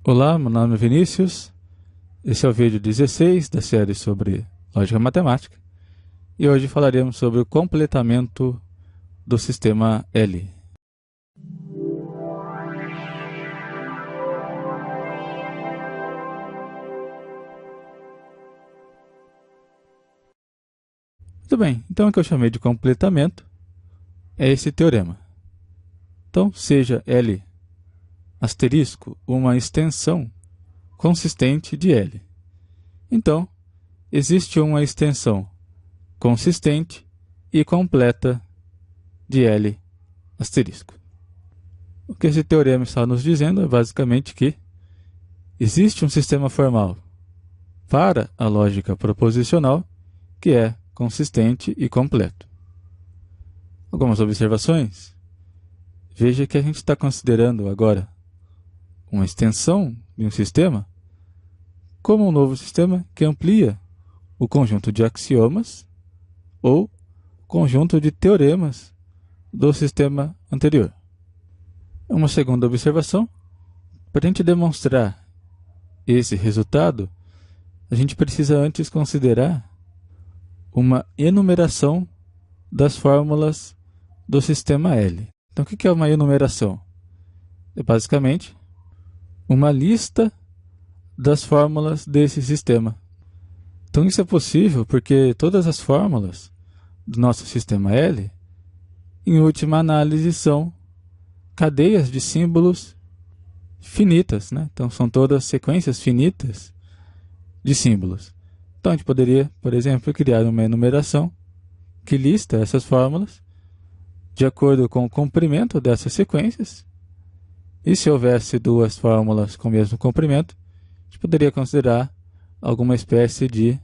Olá, meu nome é Vinícius. Esse é o vídeo 16 da série sobre lógica matemática. E hoje falaremos sobre o completamento do sistema L. Muito bem, então o que eu chamei de completamento é esse teorema. Então, seja L asterisco uma extensão consistente de L. Então, existe uma extensão consistente e completa de L asterisco. O que esse teorema está nos dizendo é basicamente que existe um sistema formal para a lógica proposicional que é consistente e completo. Algumas observações? Veja que a gente está considerando agora uma extensão de um sistema como um novo sistema que amplia o conjunto de axiomas ou conjunto de teoremas do sistema anterior. Uma segunda observação: para a gente demonstrar esse resultado, a gente precisa antes considerar uma enumeração das fórmulas do sistema L. Então, o que é uma enumeração? É basicamente uma lista das fórmulas desse sistema. Então, isso é possível porque todas as fórmulas do nosso sistema L, em última análise, são cadeias de símbolos finitas, né? Então, são todas sequências finitas de símbolos. Então, a gente poderia, por exemplo, criar uma enumeração que lista essas fórmulas de acordo com o comprimento dessas sequências. E se houvesse duas fórmulas com o mesmo comprimento, a gente poderia considerar alguma espécie de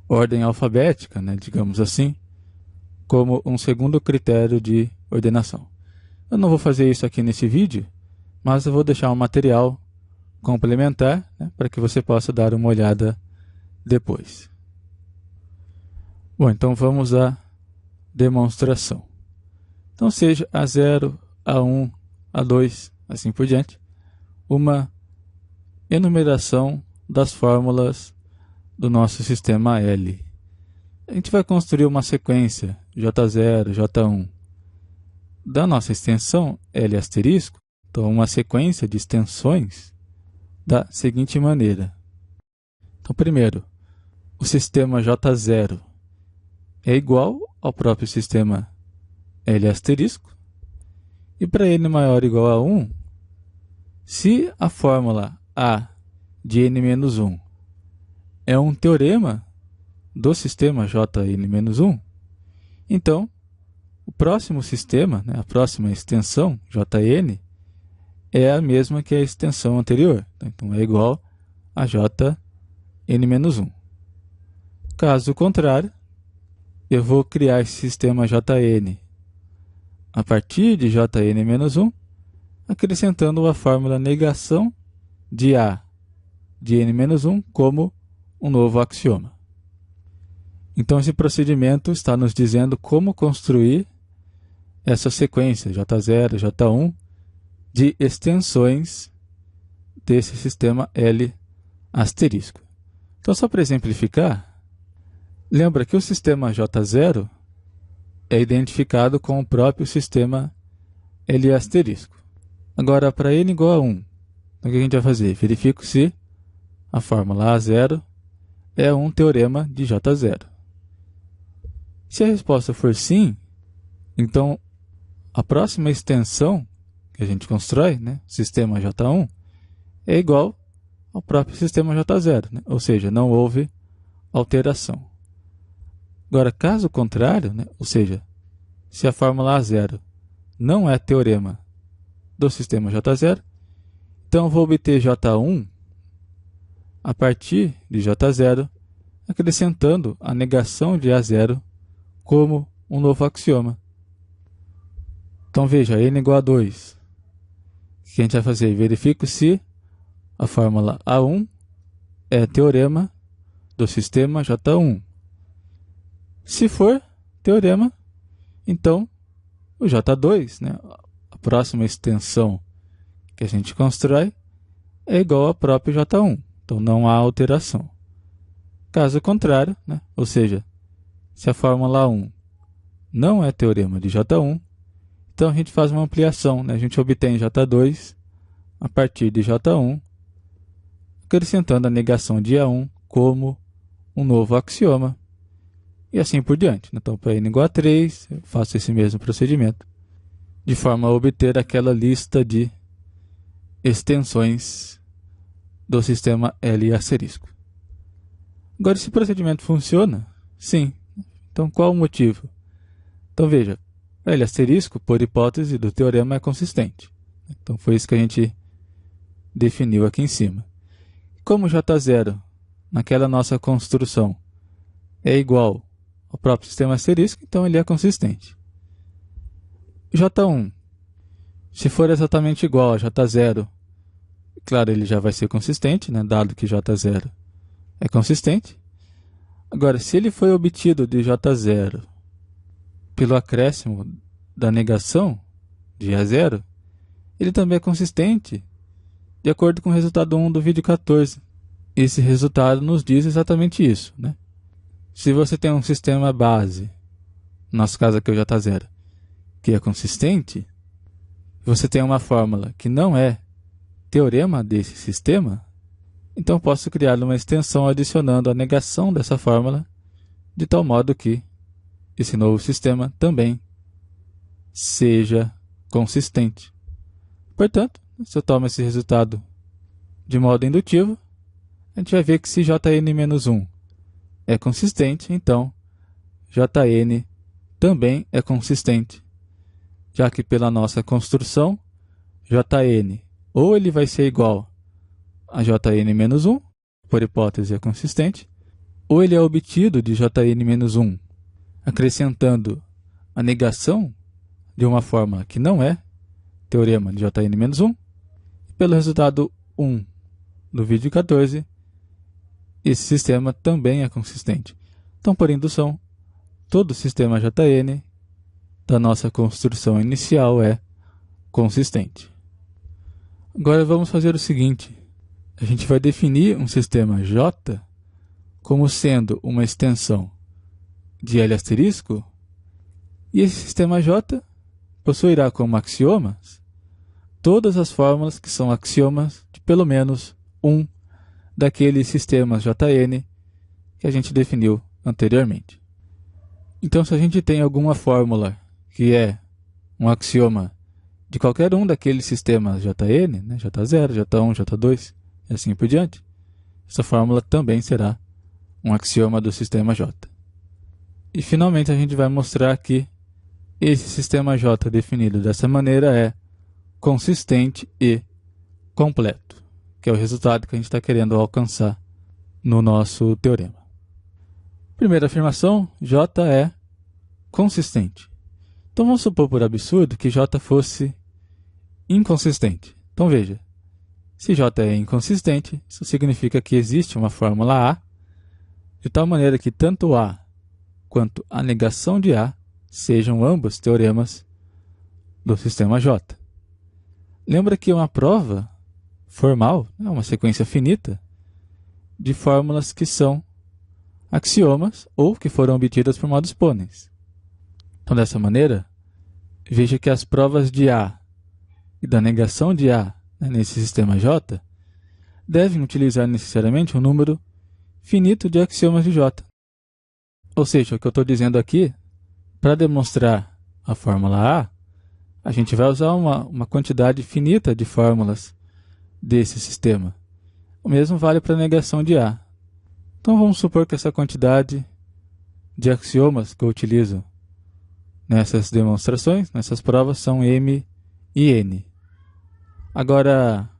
ordem alfabética, né, digamos assim, como um segundo critério de ordenação. Eu não vou fazer isso aqui nesse vídeo, mas eu vou deixar um material complementar, né, para que você possa dar uma olhada depois. Bom, então vamos à demonstração. Então, seja A0, A1, A2, assim por diante, uma enumeração das fórmulas do nosso sistema L. A gente vai construir uma sequência J0, J1 da nossa extensão L asterisco, então uma sequência de extensões da seguinte maneira. Então, primeiro, o sistema J0 é igual ao próprio sistema L asterisco, e para n maior ou igual a 1, se a fórmula A de n-1 é um teorema do sistema Jn-1, então o próximo sistema, né, a próxima extensão, Jn, é a mesma que a extensão anterior. Então, é igual a Jn-1. Caso contrário, eu vou criar esse sistema Jn a partir de Jn-1, acrescentando a fórmula negação de A de n-1 como um novo axioma. Então, esse procedimento está nos dizendo como construir essa sequência J0, J1 de extensões desse sistema L asterisco. Então, só para exemplificar, lembra que o sistema J0 é identificado com o próprio sistema L asterisco. Agora, para n igual a 1, então, o que a gente vai fazer? Verifico se a fórmula A0 é um teorema de J0. Se a resposta for sim, então a próxima extensão que a gente constrói, né, sistema J1, é igual ao próprio sistema J0, né? Ou seja, não houve alteração. Agora, caso contrário, né, ou seja, se a fórmula A0 não é teorema do sistema J0, então eu vou obter J1 a partir de J0, acrescentando a negação de A0 como um novo axioma. Então veja, n igual a 2. O que a gente vai fazer? Verifico se a fórmula A1 é teorema do sistema J1. Se for teorema, então o J2, né, a próxima extensão que a gente constrói, é igual a próprio J1. Então não há alteração. Caso contrário, né? Ou seja, se a fórmula 1 não é teorema de J1, então a gente faz uma ampliação, né? A gente obtém J2 a partir de J1, acrescentando a negação de A1 como um novo axioma, e assim por diante. Então, para n igual a 3, eu faço esse mesmo procedimento, de forma a obter aquela lista de extensões do sistema L asterisco. Agora, esse procedimento funciona? Sim. Então, qual o motivo? Então, veja, L asterisco, por hipótese do teorema, é consistente. Então, foi isso que a gente definiu aqui em cima. Como J0, naquela nossa construção, é igual ao próprio sistema asterisco, então ele é consistente. J1, se for exatamente igual a J0, claro, ele já vai ser consistente, né, dado que J0 é consistente. Agora, se ele foi obtido de J0 pelo acréscimo da negação de A0, ele também é consistente, de acordo com o resultado 1 do vídeo 14. Esse resultado nos diz exatamente isso, né? Se você tem um sistema base, no nosso caso aqui o J0, que é consistente, você tem uma fórmula que não é teorema desse sistema, então posso criar uma extensão adicionando a negação dessa fórmula, de tal modo que esse novo sistema também seja consistente. Portanto, se eu tomo esse resultado de modo indutivo, a gente vai ver que se Jn-1 é consistente, então Jn também é consistente, já que pela nossa construção, Jn ou ele vai ser igual a Jn-1, por hipótese é consistente, ou ele é obtido de Jn-1 acrescentando a negação de uma fórmula que não é teorema de Jn-1, e pelo resultado 1 do vídeo 14, esse sistema também é consistente. Então, por indução, todo sistema Jn da nossa construção inicial é consistente. Agora vamos fazer o seguinte. A gente vai definir um sistema J como sendo uma extensão de L asterisco, e esse sistema J possuirá como axiomas todas as fórmulas que são axiomas de pelo menos um daqueles sistemas Jn que a gente definiu anteriormente. Então, se a gente tem alguma fórmula que é um axioma de qualquer um daqueles sistemas Jn, né, J0, J1, J2, e assim por diante, essa fórmula também será um axioma do sistema J. E, finalmente, a gente vai mostrar que esse sistema J definido dessa maneira é consistente e completo, que é o resultado que a gente está querendo alcançar no nosso teorema. Primeira afirmação, J é consistente. Então, vamos supor por absurdo que J fosse inconsistente. Então, veja, se J é inconsistente, isso significa que existe uma fórmula A, de tal maneira que tanto A quanto a negação de A sejam ambos teoremas do sistema J. Lembra que uma prova formal é uma sequência finita de fórmulas que são axiomas ou que foram obtidas por modo exponens. Então, dessa maneira, veja que as provas de A e da negação de A, né, nesse sistema J devem utilizar necessariamente um número finito de axiomas de J. Ou seja, o que eu estou dizendo aqui, para demonstrar a fórmula A gente vai usar uma quantidade finita de fórmulas desse sistema. O mesmo vale para a negação de A. Então, vamos supor que essa quantidade de axiomas que eu utilizo nessas demonstrações, nessas provas, são M e N. Agora,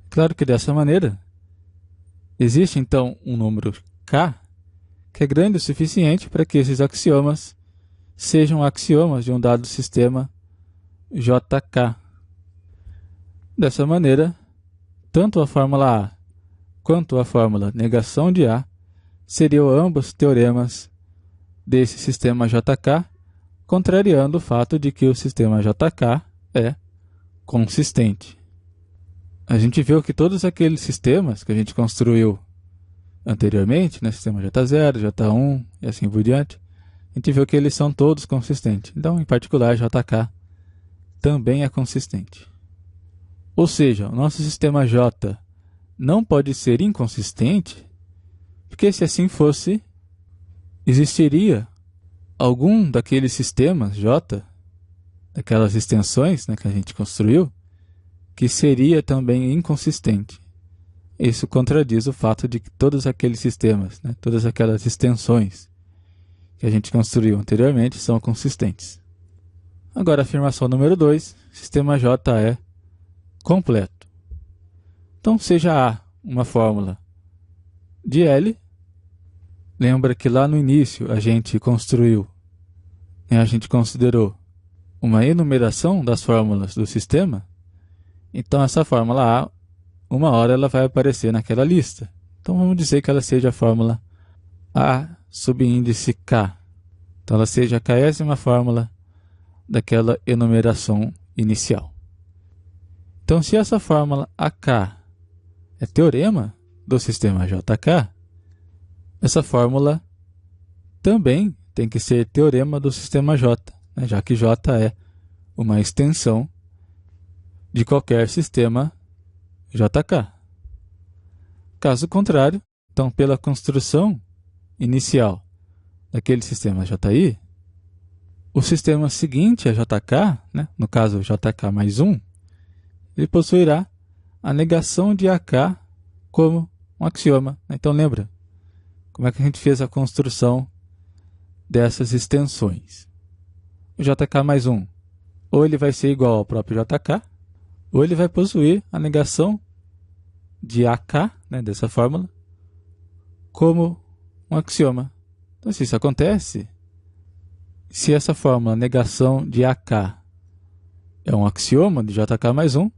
claro que dessa maneira, existe então um número K que é grande o suficiente para que esses axiomas sejam axiomas de um dado sistema JK. Dessa maneira, tanto a fórmula A quanto a fórmula negação de A seriam ambos teoremas desse sistema JK, contrariando o fato de que o sistema JK é consistente. a gente viu que todos aqueles sistemas que a gente construiu anteriormente, né, sistema J0, J1 e assim por diante, a gente viu que eles são todos consistentes. Então, em particular, JK também é consistente. Ou seja, o nosso sistema J não pode ser inconsistente, porque se assim fosse, existiria algum daqueles sistemas J, daquelas extensões, né, que a gente construiu, que seria também inconsistente. Isso contradiz o fato de que todos aqueles sistemas, né, todas aquelas extensões que a gente construiu anteriormente são consistentes. Agora, a afirmação número 2, sistema J é completo. Então, seja A uma fórmula de L, lembra que lá no início a gente construiu, a gente considerou uma enumeração das fórmulas do sistema, então essa fórmula A, uma hora ela vai aparecer naquela lista. Então vamos dizer que ela seja a fórmula A subíndice K. Então ela seja a késima fórmula daquela enumeração inicial. Então se essa fórmula AK é teorema do sistema JK, essa fórmula também tem que ser teorema do sistema J, né, já que J é uma extensão de qualquer sistema JK. Caso contrário, então pela construção inicial daquele sistema JI, o sistema seguinte a JK, né, no caso JK mais 1, ele possuirá a negação de AK como um axioma. Então lembra como é que a gente fez a construção dessas extensões. O JK mais 1, ou ele vai ser igual ao próprio JK, ou ele vai possuir a negação de AK, né, dessa fórmula, como um axioma. Então, se isso acontece, se essa fórmula negação de AK é um axioma de JK mais 1,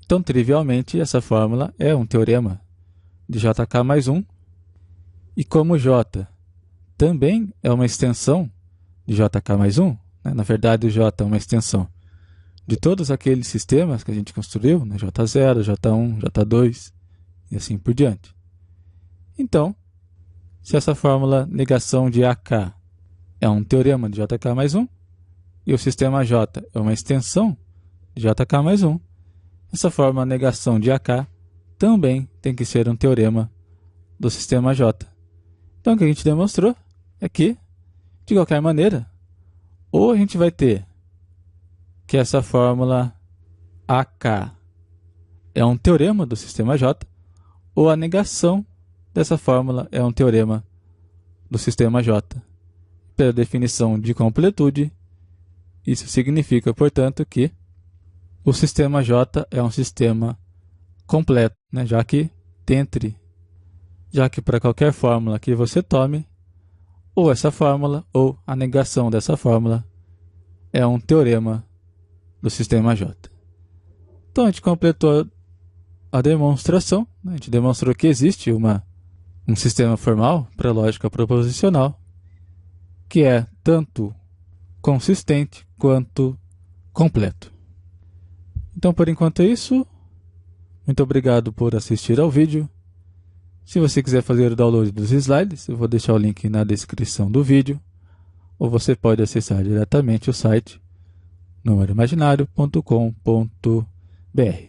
então, trivialmente, essa fórmula é um teorema de JK mais 1, e como J também é uma extensão de JK mais 1, né? Na verdade, o J é uma extensão de todos aqueles sistemas que a gente construiu, né? J0, J1, J2 e assim por diante. Então, se essa fórmula negação de AK é um teorema de JK mais 1, e o sistema J é uma extensão de JK mais 1, essa fórmula negação de AK também tem que ser um teorema do sistema J. Então, o que a gente demonstrou é que, de qualquer maneira, ou a gente vai ter que essa fórmula AK é um teorema do sistema J, ou a negação dessa fórmula é um teorema do sistema J. Pela definição de completude, isso significa, portanto, que o sistema J é um sistema completo, né? já que para qualquer fórmula que você tome, ou essa fórmula ou a negação dessa fórmula é um teorema do sistema J. Então, a gente completou a demonstração, né? A gente demonstrou que existe um sistema formal para lógica proposicional que é tanto consistente quanto completo. Então, por enquanto é isso. Muito obrigado por assistir ao vídeo. Se você quiser fazer o download dos slides, eu vou deixar o link na descrição do vídeo, ou você pode acessar diretamente o site numeroimaginário.com.br.